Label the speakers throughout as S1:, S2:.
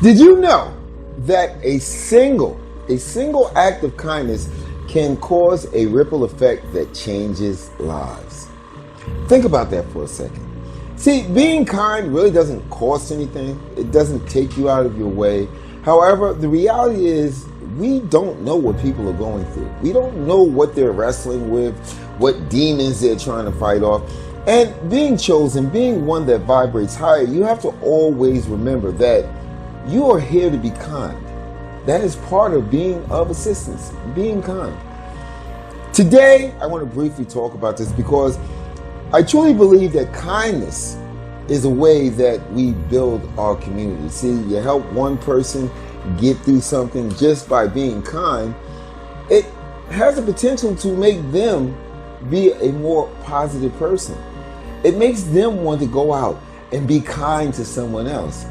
S1: Did you know that a single act of kindness can cause a ripple effect that changes lives? Think about that for a second. See, being kind really doesn't cost anything. It doesn't take you out of your way. However, the reality is we don't know what people are going through. We don't know what they're wrestling with, what demons they're trying to fight off. And being chosen, being one that vibrates higher, you have to always remember that you are here to be kind. That is part of being of assistance, being kind. Today, I want to briefly talk about this because I truly believe that kindness is a way that we build our community. See, you help one person get through something just by being kind. It has the potential to make them be a more positive person. It makes them want to go out and be kind to someone else.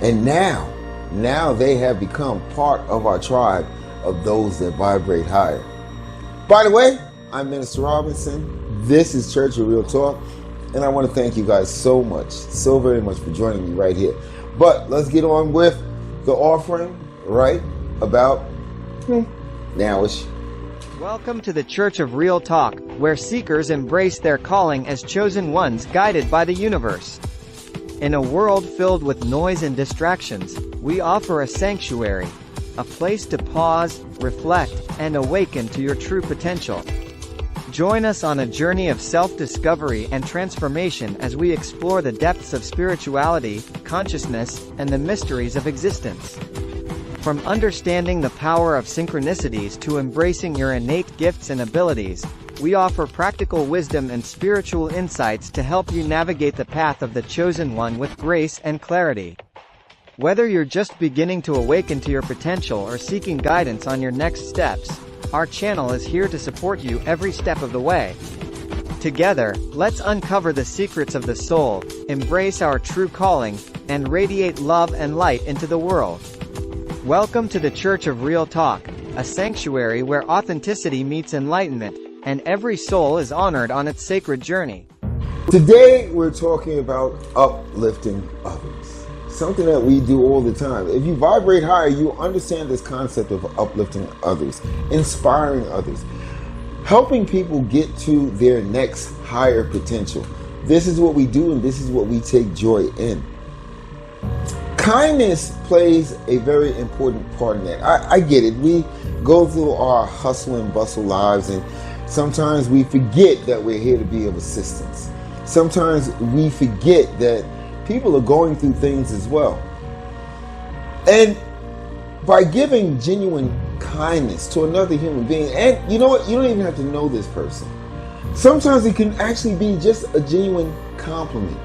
S1: And now they have become part of our tribe of those that vibrate higher. By the way, I'm Minister Robinson. This is Church of Real Talk, and I want to thank you guys so very much for joining me right here. But let's get on with the offering right about nowish.
S2: Welcome to the Church of Real Talk, where seekers embrace their calling as chosen ones guided by the universe. In a world filled with noise and distractions, we offer a sanctuary, a place to pause, reflect, and awaken to your true potential. Join us on a journey of self-discovery and transformation as we explore the depths of spirituality, consciousness, and the mysteries of existence. From understanding the power of synchronicities to embracing your innate gifts and abilities, we offer practical wisdom and spiritual insights to help you navigate the path of the chosen one with grace and clarity. Whether you're just beginning to awaken to your potential or seeking guidance on your next steps, our channel is here to support you every step of the way. Together, let's uncover the secrets of the soul, embrace our true calling, and radiate love and light into the world. Welcome to the Church of Real Talk, a sanctuary where authenticity meets enlightenment, and every soul is honored on its sacred journey.
S1: Today, we're talking about uplifting others. Something that we do all the time. If you vibrate higher, you understand this concept of uplifting others, inspiring others, helping people get to their next higher potential. This is what we do, and this is what we take joy in. Kindness plays a very important part in that. I get it. We go through our hustle and bustle lives, and sometimes we forget that we're here to be of assistance. Sometimes we forget that people are going through things as well. And by giving genuine kindness to another human being, and you know what? You don't even have to know this person. Sometimes it can actually be just a genuine compliment.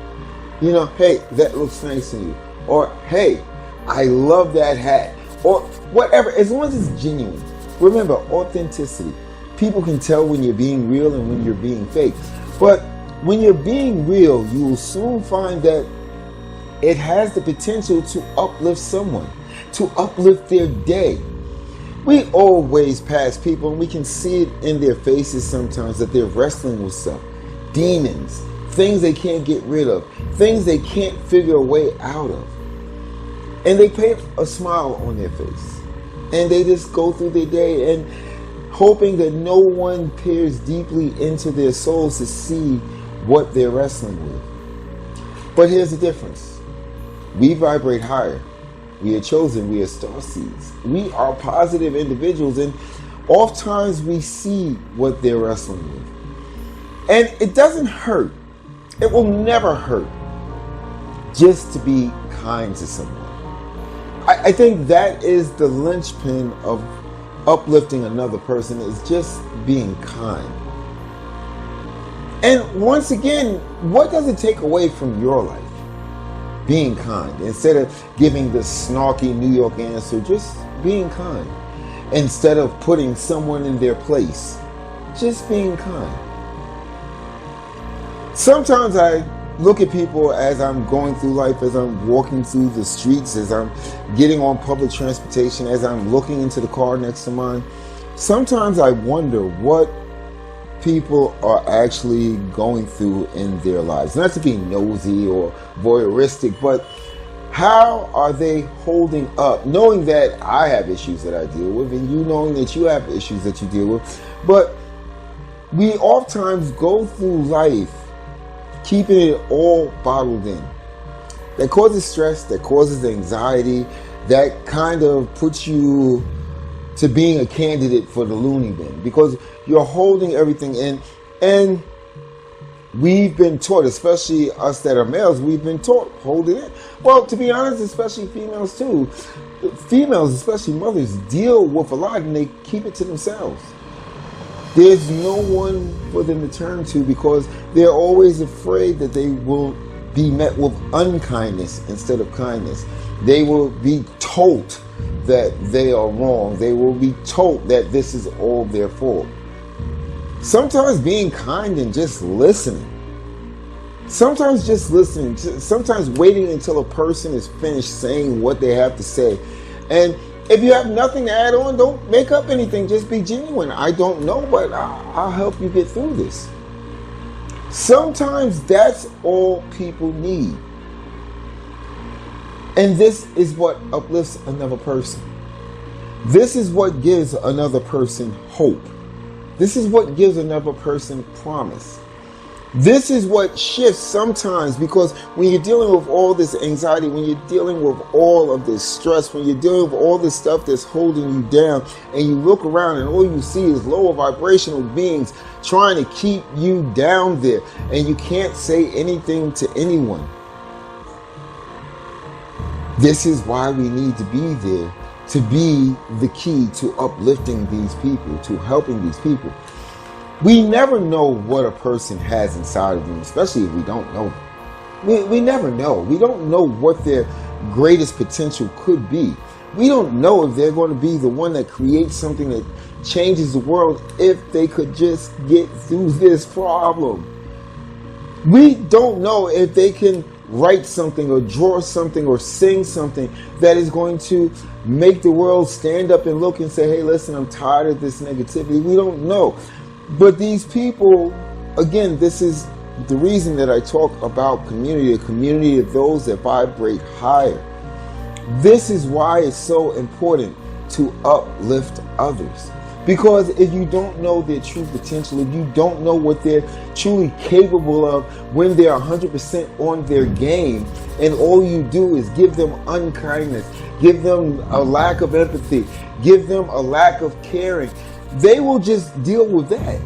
S1: You know, hey, that looks nice on you. Or, hey, I love that hat. Or whatever, as long as it's genuine. Remember, authenticity. People can tell when you're being real and when you're being fake. But when you're being real, you will soon find that it has the potential to uplift someone, to uplift their day. We always pass people and we can see it in their faces sometimes that they're wrestling with stuff. Demons, things they can't get rid of, things they can't figure a way out of. And they paint a smile on their face. And they just go through their day and hoping that no one peers deeply into their souls to see what they're wrestling with. But here's the difference. We vibrate higher. We are chosen. We are starseeds. We are positive individuals, and oftentimes we see what they're wrestling with. And it doesn't hurt. It will never hurt just to be kind to someone. I think that is the linchpin of uplifting another person, is just being kind. And once again, what does it take away from your life? Being kind. Instead of giving the snarky New York answer, just being kind. Instead of putting someone in their place, just being kind. Sometimes I look at people as I'm going through life, as I'm walking through the streets, as I'm getting on public transportation, as I'm looking into the car next to mine. Sometimes I wonder what people are actually going through in their lives. Not to be nosy or voyeuristic, but How are they holding up, knowing that I have issues that I deal with, and you knowing that you have issues that you deal with? But we oftentimes go through life keeping it all bottled in. That causes stress, that causes anxiety, that kind of puts you to being a candidate for the loony bin because you're holding everything in. And we've been taught, especially us that are males, we've been taught, hold it in. Well, to be honest, especially females too. Females, especially mothers, deal with a lot and they keep it to themselves. There's no one for them to turn to because they're always afraid that they will be met with unkindness instead of kindness. They will be told that they are wrong. They will be told that this is all their fault. Sometimes being kind and just listening. Sometimes just listening. Sometimes waiting until a person is finished saying what they have to say. And if you have nothing to add on, don't make up anything. Just be genuine. I don't know, but I'll help you get through this. Sometimes that's all people need. And this is what uplifts another person. This is what gives another person hope. This is what gives another person promise. This is what shifts sometimes, because when you're dealing with all this anxiety, when you're dealing with all of this stress, when you're dealing with all this stuff that's holding you down, and you look around and all you see is lower vibrational beings trying to keep you down there, and you can't say anything to anyone. This is why we need to be there, to be the key to uplifting these people, to helping these people. We never know what a person has inside of them, especially if we don't know them. We never know. We don't know what their greatest potential could be. We don't know if they're going to be the one that creates something that changes the world if they could just get through this problem. We don't know if they can write something or draw something or sing something that is going to make the world stand up and look and say, hey, listen, I'm tired of this negativity. We don't know. But these people, again, this is the reason that I talk about community, a community of those that vibrate higher. This is why it's so important to uplift others. Because if you don't know their true potential, if you don't know what they're truly capable of when they're 100% on their game, and all you do is give them unkindness, give them a lack of empathy, give them a lack of caring, they will just deal with that.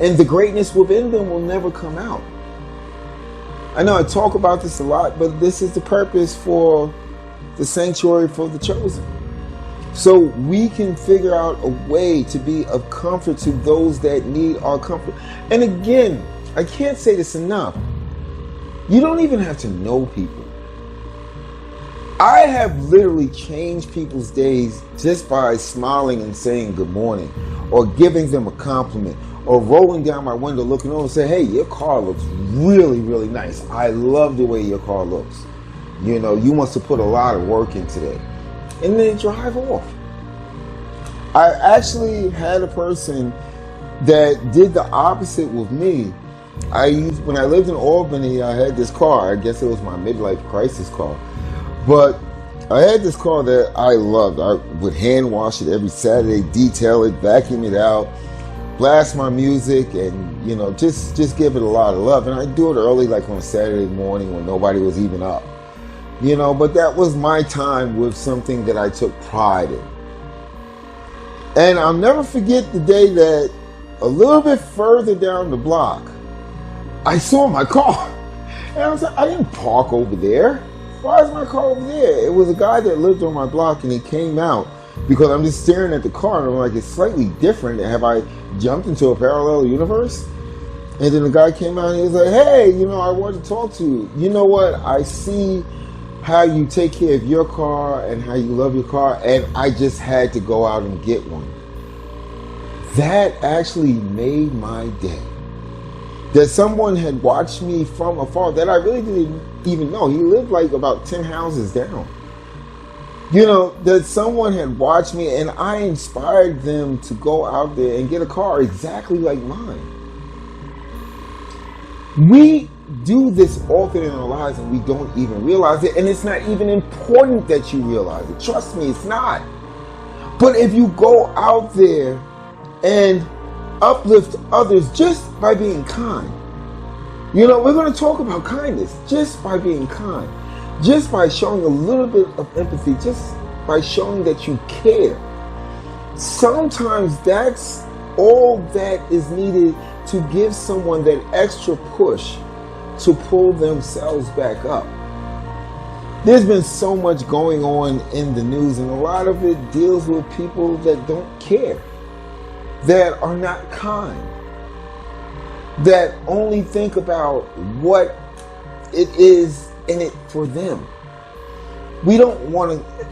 S1: And the greatness within them will never come out. I know I talk about this a lot, but this is the purpose for the sanctuary for the chosen. So we can figure out a way to be of comfort to those that need our comfort. And again, I can't say this enough. You don't even have to know people. I have literally changed people's days just by smiling and saying good morning, or giving them a compliment, or rolling down my window looking over and say, hey, your car looks really, really nice. I love the way your car looks. You know, you must have put a lot of work into that. And then drive off. I actually had a person that did the opposite with me. When I lived in Albany, I had this car. I guess it was my midlife crisis car. But I had this car that I loved. I would hand wash it every Saturday, detail it, vacuum it out, blast my music, and you know, just give it a lot of love. And I do it early, like on a Saturday morning when nobody was even up. You know, but that was my time with something that I took pride in. And I'll never forget the day that a little bit further down the block, I saw my car. And I was like, I didn't park over there. Why is my car over there? It was a guy that lived on my block, and he came out because I'm just staring at the car and I'm like, it's slightly different. Have I jumped into a parallel universe? And then the guy came out and he was like, hey, you know, I want to talk to you. You know what? I see how you take care of your car and how you love your car, and I just had to go out and get one. That actually made my day. That someone had watched me from afar that I really didn't even know. He lived like about 10 houses down. You know, that someone had watched me and I inspired them to go out there and get a car exactly like mine. We do this often in our lives and we don't even realize it, and it's not even important that you realize it. Trust me, it's not. But if you go out there and uplift others just by being kind, we're going to talk about kindness just by being kind, just by showing a little bit of empathy, just by showing that you care. Sometimes that's all that is needed to give someone that extra push to pull themselves back up. There's been so much going on in the news, and a lot of it deals with people that don't care, that are not kind, that only think about what it is in it for them. We don't want to,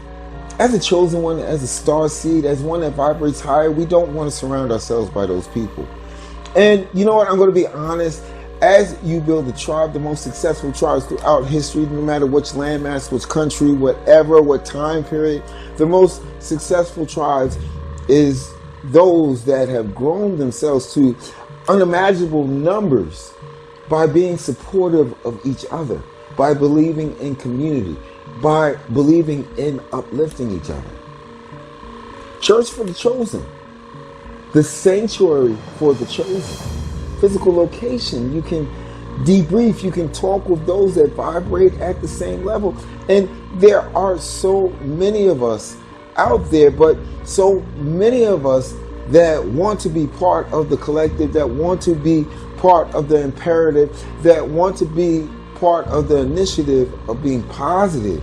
S1: as a chosen one, as a star seed, as one that vibrates higher, we don't want to surround ourselves by those people. And you know what? I'm going to be honest. As you build a tribe, the most successful tribes throughout history, no matter which landmass, which country, whatever, what time period, the most successful tribes is those that have grown themselves to unimaginable numbers by being supportive of each other, by believing in community, by believing in uplifting each other. Church for the chosen. The sanctuary for the chosen. Physical location. You can debrief. You can talk with those that vibrate at the same level. And there are so many of us out there, but so many of us that want to be part of the collective, that want to be part of the imperative, that want to be part of the initiative of being positive.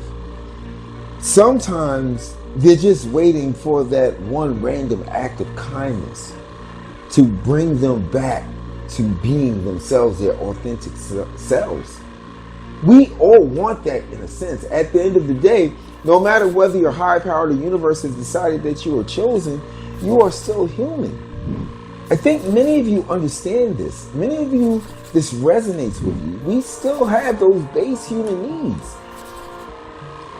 S1: Sometimes they're just waiting for that one random act of kindness to bring them back to being themselves, their authentic selves. We all want that in a sense. At the end of the day, no matter whether your high power, the universe has decided that you are chosen, you are still human. I think many of you understand this. Many of you, this resonates with you. We still have those base human needs.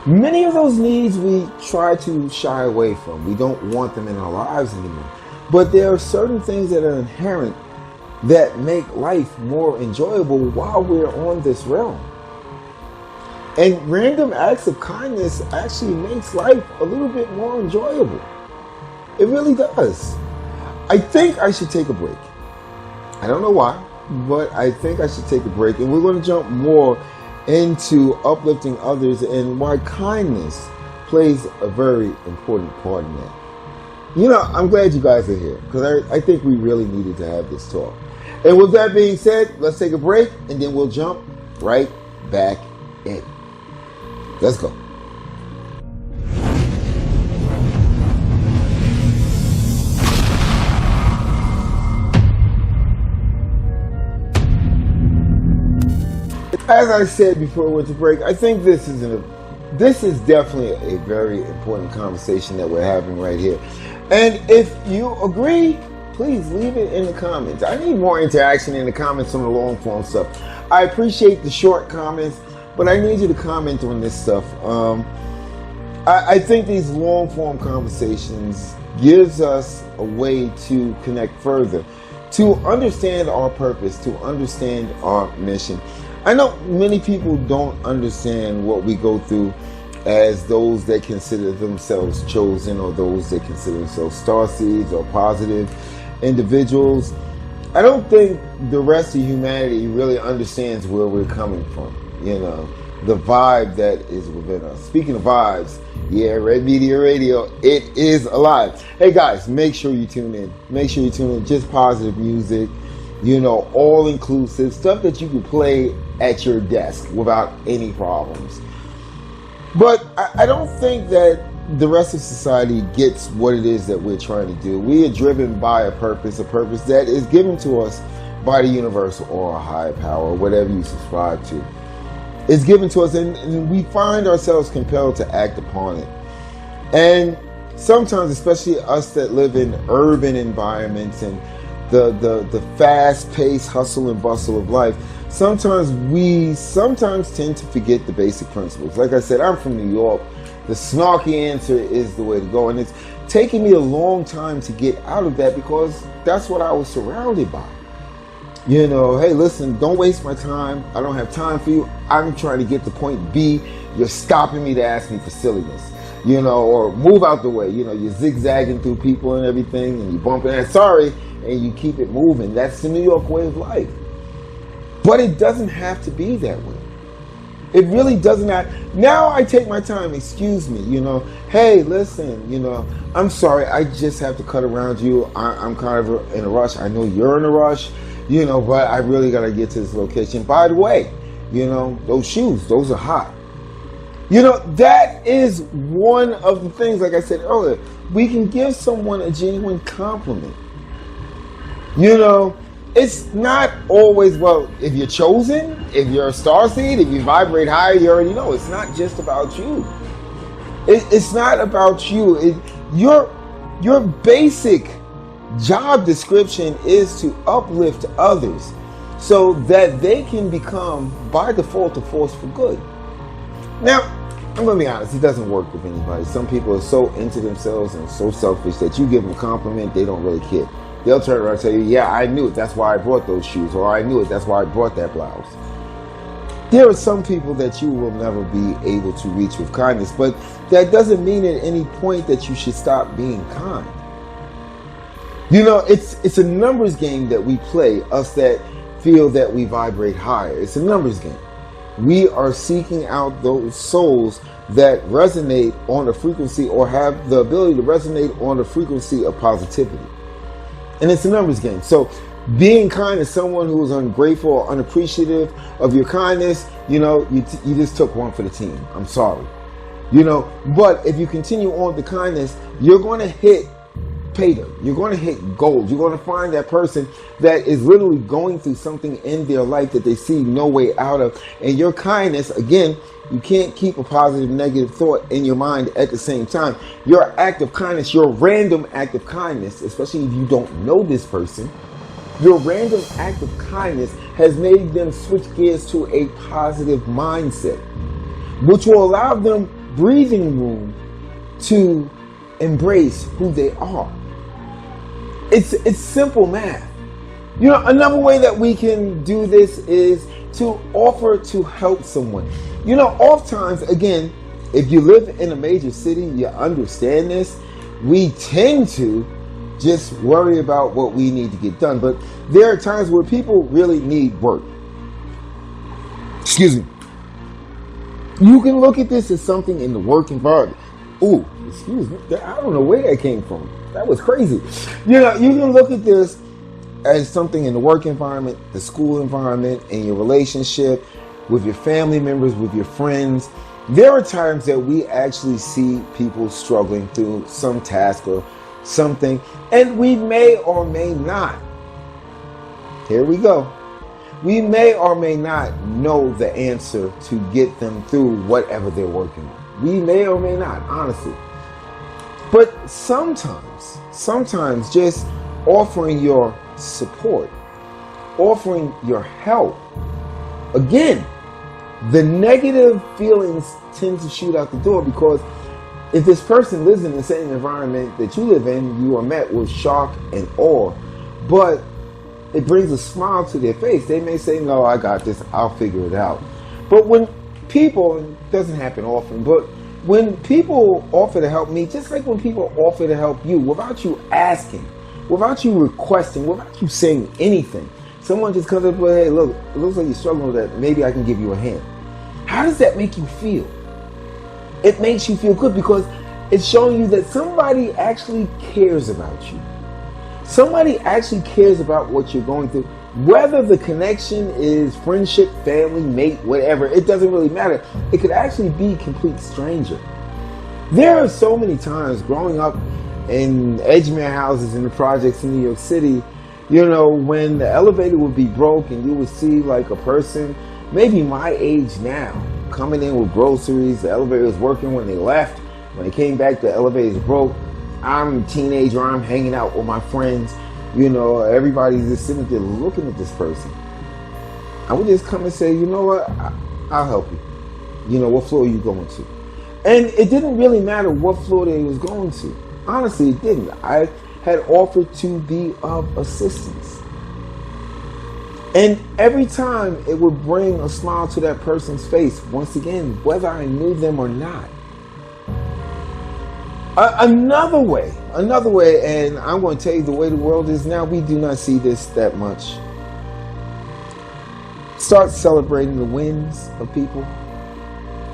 S1: Many of those needs we try to shy away from. We don't want them in our lives anymore. But there are certain things that are inherent that make life more enjoyable while we're on this realm. And random acts of kindness actually makes life a little bit more enjoyable. It really does. I think I should take a break. I don't know why, but I think I should take a break. And we're going to jump more into uplifting others and why kindness plays a very important part in that. I'm glad you guys are here because I think we really needed to have this talk. And with that being said, let's take a break and then we'll jump right back in. Let's go. As I said before we went to break, I think this is definitely a very important conversation that we're having right here. And if you agree, please leave it in the comments. I need more interaction in the comments on the long form stuff. I appreciate the short comments, but I need you to comment on this stuff. I think these long form conversations gives us a way to connect further, to understand our purpose, to understand our mission. I know many people don't understand what we go through as those that consider themselves chosen or those that consider themselves starseeds or positive individuals. I don't think the rest of humanity really understands where we're coming from, the vibe that is within us. Speaking of vibes, Red Media Radio, it is alive. Hey guys, make sure you tune in. Make sure you tune in. Just positive music, all inclusive stuff that you can play at your desk without any problems. But I don't think that the rest of society gets what it is that we're trying to do. We are driven by a purpose that is given to us by the universe or a higher power, whatever you subscribe to. It's given to us and we find ourselves compelled to act upon it. And sometimes, especially us that live in urban environments and the fast-paced hustle and bustle of life, sometimes we tend to forget the basic principles. Like I said, I'm from New York. The snarky answer is the way to go. And it's taken me a long time to get out of that because that's what I was surrounded by. You know, hey, listen, don't waste my time. I don't have time for you. I'm trying to get to point B. You're stopping me to ask me for silliness. You know, or move out the way. You know, you're zigzagging through people and everything, and you're bumping and sorry, and you keep it moving. That's the New York way of life. But it doesn't have to be that way. It really doesn't have. Now I take my time, excuse me, you know, hey, listen, you know, I'm sorry, I just have to cut around you. I'm kind of in a rush. I know you're in a rush, you know, but I really got to get to this location. By the way, you know, those shoes, those are hot. You know, that is one of the things, like I said earlier, we can give someone a genuine compliment. You know, it's not always, well, if you're chosen, if you're a starseed, if you vibrate higher, you already know. It's not just about you. It's not about you. Your basic job description is to uplift others so that they can become, by default, a force for good. Now, I'm going to be honest, it doesn't work with anybody. Some people are so into themselves and so selfish that you give them a compliment, they don't really care. They'll turn around and tell you, yeah, I knew it, that's why I brought those shoes, or I knew it, that's why I brought that blouse. There are some people that you will never be able to reach with kindness, but that doesn't mean at any point that you should stop being kind. You know, it's a numbers game that we play, us that feel that we vibrate higher. It's a numbers game. We are seeking out those souls that resonate on the frequency or have the ability to resonate on the frequency of positivity. And it's a numbers game. So being kind to someone who is ungrateful or unappreciative of your kindness, you know, you just took one for the team. I'm sorry. You know, but if you continue on with the kindness, you're going to hit pay them. You're going to hit gold. You're going to find that person that is literally going through something in their life that they see no way out of. And your kindness, again, you can't keep a positive, negative thought in your mind at the same time. Your act of kindness, your random act of kindness, especially if you don't know this person, your random act of kindness has made them switch gears to a positive mindset, which will allow them breathing room to embrace who they are. It's simple math. You know, another way that we can do this is to offer to help someone. You know, oftentimes, again, if you live in a major city, you understand this. We tend to just worry about what we need to get done. But there are times where people really need work. Excuse me. You can look at this as something in the work environment. Ooh, excuse me. I don't know where that came from. That was crazy. You know, you can look at this as something in the work environment, the school environment, in your relationship, with your family members, with your friends. There are times that we actually see people struggling through some task or something, and we may or may not. Here we go. We may or may not know the answer to get them through whatever they're working on. We may or may not, honestly. But sometimes just offering your support, offering your help. Again, the negative feelings tend to shoot out the door, because if this person lives in the same environment that you live in, you are met with shock and awe. But it brings a smile to their face. They may say, no, I got this, I'll figure it out. But when people, it doesn't happen often, but when people offer to help me, just like when people offer to help you, without you asking, without you requesting, without you saying anything, someone just comes up with, hey, look, it looks like you're struggling with that, maybe I can give you a hand. How does that make you feel? It makes you feel good, because it's showing you that somebody actually cares about you. Somebody actually cares about what you're going through. Whether the connection is friendship, family, mate, whatever, it doesn't really matter. It could actually be a complete stranger. There are so many times growing up in Edgemere houses in the projects in New York City, you know, when the elevator would be broke and you would see like a person, maybe my age now, coming in with groceries. The elevator was working when they left. When they came back, the elevator is broke. I'm a teenager, I'm hanging out with my friends. You know, everybody's just sitting there looking at this person. I would just come and say, you know what, I'll help you. You know, what floor are you going to? And it didn't really matter what floor they was going to. Honestly, it didn't. I had offered to be of assistance. And every time it would bring a smile to that person's face, once again, whether I knew them or not. Another way, and I'm going to tell you the way the world is now, we do not see this that much. Start celebrating the wins of people.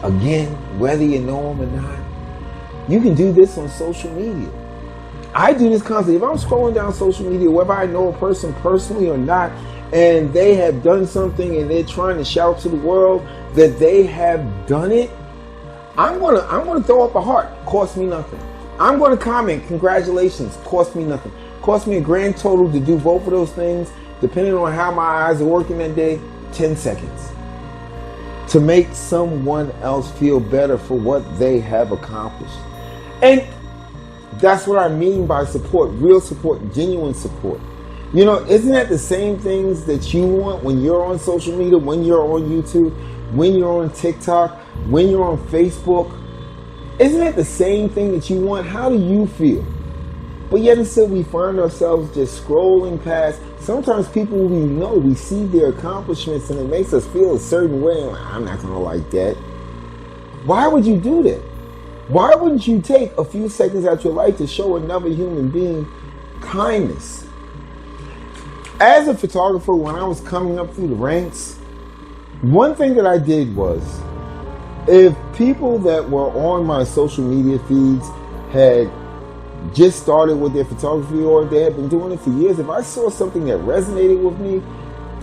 S1: Again, whether you know them or not. You can do this on social media. I do this constantly. If I'm scrolling down social media, whether I know a person personally or not, and they have done something and they're trying to shout to the world that they have done it, I'm gonna throw up a heart. Cost me nothing. I'm gonna comment, congratulations. Cost me nothing. Cost me a grand total to do both of those things, depending on how my eyes are working that day, 10 seconds. To make someone else feel better for what they have accomplished. And that's what I mean by support. Real support, genuine support. You know, isn't that the same things that you want when you're on social media, when you're on YouTube, when you're on TikTok, when you're on Facebook? Isn't that the same thing that you want? How do you feel? But yet and still we find ourselves just scrolling past. Sometimes people we know, we see their accomplishments and it makes us feel a certain way. I'm not going to like that. Why would you do that? Why wouldn't you take a few seconds out your life to show another human being kindness? As a photographer, when I was coming up through the ranks, one thing that I did was, if people that were on my social media feeds had just started with their photography or they had been doing it for years, if I saw something that resonated with me,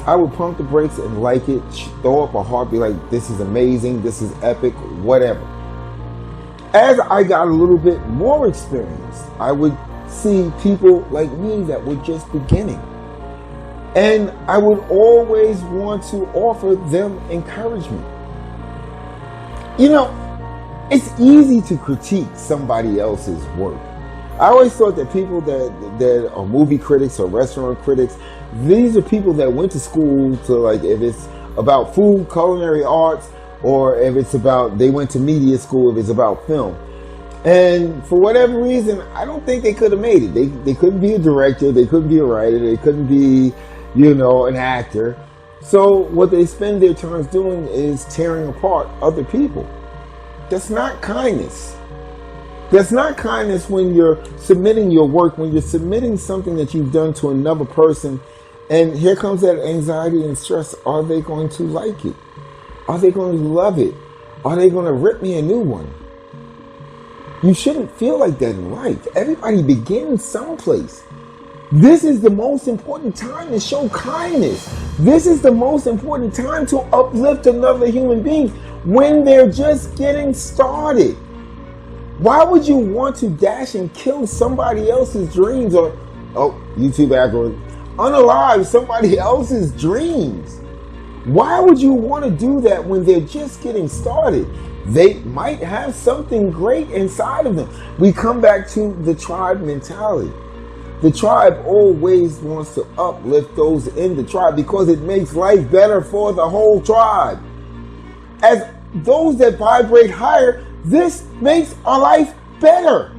S1: I would pump the brakes and like it, throw up a heart, be like, this is amazing, this is epic, whatever. As I got a little bit more experience, I would see people like me that were just beginning. And I would always want to offer them encouragement. You know, it's easy to critique somebody else's work. I always thought that people that are movie critics or restaurant critics, these are people that went to school to, like, if it's about food, culinary arts, or if it's about, they went to media school, if it's about film. And for whatever reason, I don't think they could have made it. They couldn't be a director, they couldn't be a writer, they couldn't be, you know, an actor. So what they spend their time doing is tearing apart other people. That's not kindness. That's not kindness when you're submitting your work, when you're submitting something that you've done to another person, and here comes that anxiety and stress. Are they going to like it? Are they going to love it? Are they going to rip me a new one? You shouldn't feel like that in life. Everybody begins someplace. This is the most important time to show kindness. This is the most important time to uplift another human being when they're just getting started. Why would you want to dash and kill somebody else's dreams or, YouTube algorithm, unalive somebody else's dreams? Why would you want to do that when they're just getting started? They might have something great inside of them. We come back to the tribe mentality. The tribe always wants to uplift those in the tribe because it makes life better for the whole tribe. As those that vibrate higher, this makes our life better.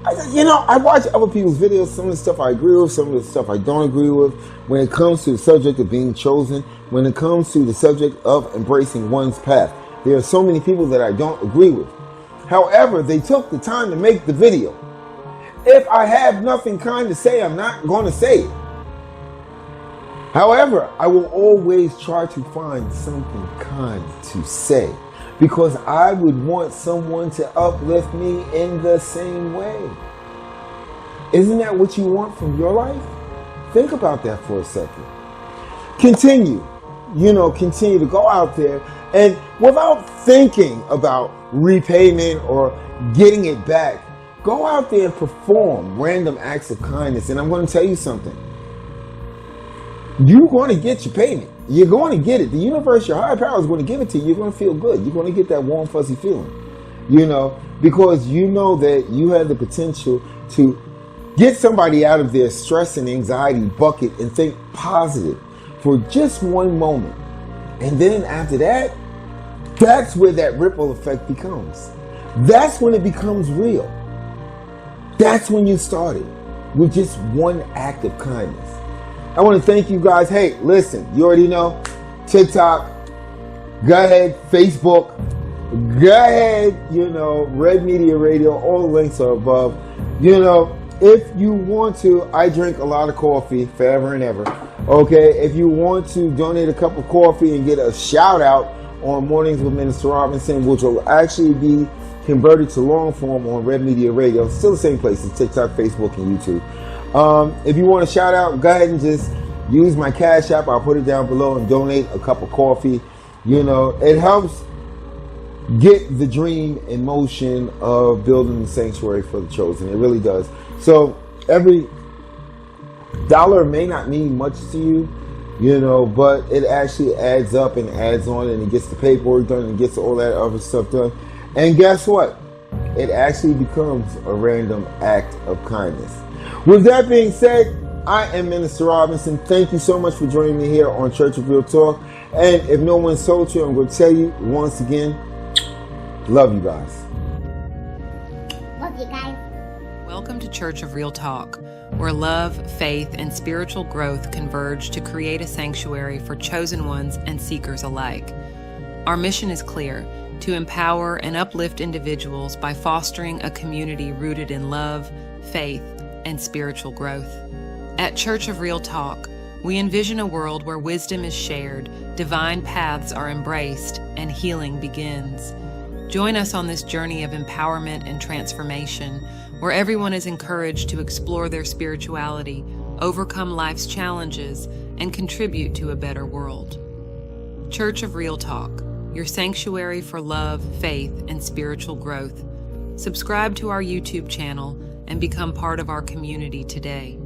S1: I watch other people's videos. Some of the stuff I agree with, some of the stuff I don't agree with. When it comes to the subject of being chosen, when it comes to the subject of embracing one's path, there are so many people that I don't agree with. However, they took the time to make the video. If I have nothing kind to say, I'm not going to say it. However, I will always try to find something kind to say because I would want someone to uplift me in the same way. Isn't that what you want from your life? Think about that for a second. Continue to go out there and without thinking about repayment or getting it back, go out there and perform random acts of kindness. And I'm going to tell you something. You're going to get your payment. You're going to get it. The universe, your higher power is going to give it to you. You're going to feel good. You're going to get that warm, fuzzy feeling. Because you know that you have the potential to get somebody out of their stress and anxiety bucket and think positive for just one moment. And then after that, that's where that ripple effect becomes. That's when it becomes real. That's when you started with just one act of kindness. I want to thank you guys. Hey, listen, you already know, TikTok, go ahead, Facebook, go ahead, Red Media Radio, all the links are above. If you want to, I drink a lot of coffee forever and ever. Okay, if you want to donate a cup of coffee and get a shout out on Mornings with Minister Robinson, which will actually be converted to long form on Red Media Radio, still the same places, TikTok, Facebook, and YouTube. If you want a shout out, go ahead and just use my Cash App. I'll put it down below and donate a cup of coffee. It helps get the dream in motion of building the sanctuary for the chosen. It really does. So every dollar may not mean much to you, but it actually adds up and adds on, and it gets the paperwork done and gets all that other stuff done. And guess what? It actually becomes a random act of kindness. With that being said, I am Minister Robinson. Thank you so much for joining me here on Church of Real Talk. And if no one's told you, I'm going to tell you once again, love you guys.
S3: Love you guys.
S4: Welcome to Church of Real Talk, where love, faith, and spiritual growth converge to create a sanctuary for chosen ones and seekers alike. Our mission is clear: to empower and uplift individuals by fostering a community rooted in love, faith, and spiritual growth. At Church of Real Talk, we envision a world where wisdom is shared, divine paths are embraced, and healing begins. Join us on this journey of empowerment and transformation, where everyone is encouraged to explore their spirituality, overcome life's challenges, and contribute to a better world. Church of Real Talk, your sanctuary for love, faith, and spiritual growth. Subscribe to our YouTube channel and become part of our community today.